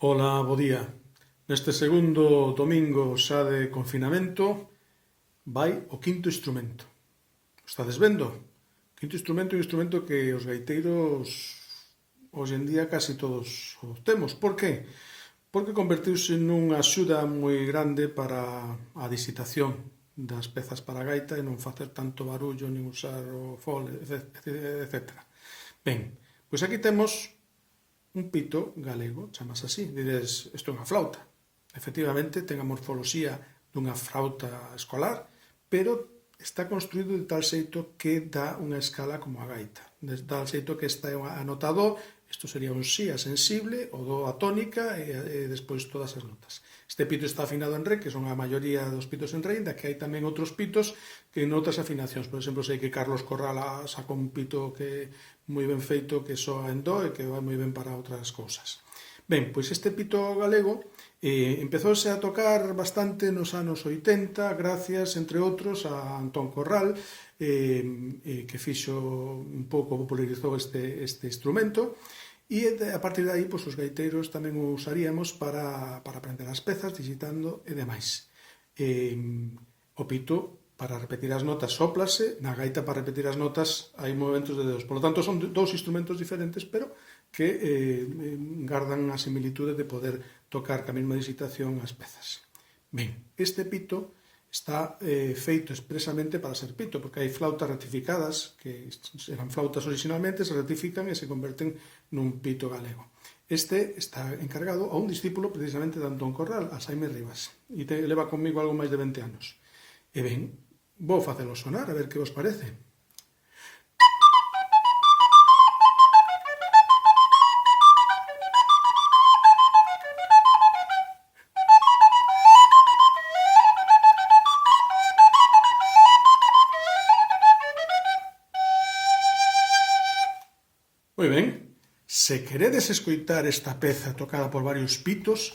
Ola, bo día. Neste segundo domingo xa de confinamento vai o quinto instrumento. O estades vendo? O quinto instrumento é un instrumento que os gaiteiros hoxe en día casi todos o temos. Por que? Porque convertiuse nunha axuda moi grande para a disitación das pezas para a gaita e non facer tanto barullo, nin usar o fole, etc. Ben, pois aquí temos un pito galego, chamase así. Dides, isto é unha flauta. Efectivamente, ten a morfoloxía dunha flauta escolar, pero está construído de tal xeito que dá unha escala como a gaita. De tal xeito que está anotado, isto sería un si a sensible, o do a tónica e despois todas as notas. Este pito está afinado en re, que son a maioría dos pitos en re, ainda que hai tamén outros pitos que en outras afinacións. Por exemplo, sei que Carlos Corrala sacou un pito que moi ben feito, que soa en do e que vai moi ben para outras cousas. Ben, pois este pito galego empezouse a tocar bastante nos anos 80, gracias, entre outros, a Antón Corral, que fixo un pouco, popularizou este instrumento, e a partir de aí os gaiteiros tamén o usaríamos para aprender as pezas, digitando e demais. O pito, para repetir as notas, sóplase, na gaita para repetir as notas hai movementos de dedos. Por lo tanto, son dous instrumentos diferentes, pero que gardan a similitude de poder tocar ca mesma digitación as pezas. Ben, este pito está feito expresamente para ser pito, porque hai flautas rectificadas, que eran flautas originalmente, se rectifican e se converten nun pito galego. Este está encargado a un discípulo precisamente de Antón Corral, a Xaime Rivas, e leva comigo algo máis de 20 anos. E ben, vou facelo sonar, a ver que vos parece. Moi ben, se queredes escoitar esta peza tocada por varios pitos,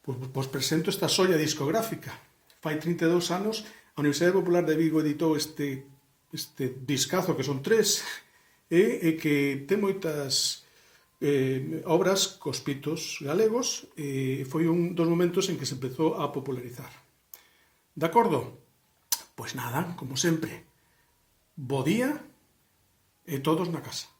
vos presento esta xoia discográfica. Fai 32 anos, a Universidade Popular de Vigo editou este discazo, que son 3, e que ten moitas obras cos pitos galegos, e foi un dos momentos en que se empezou a popularizar. De acordo? Pois nada, como sempre, bo día e todos na casa.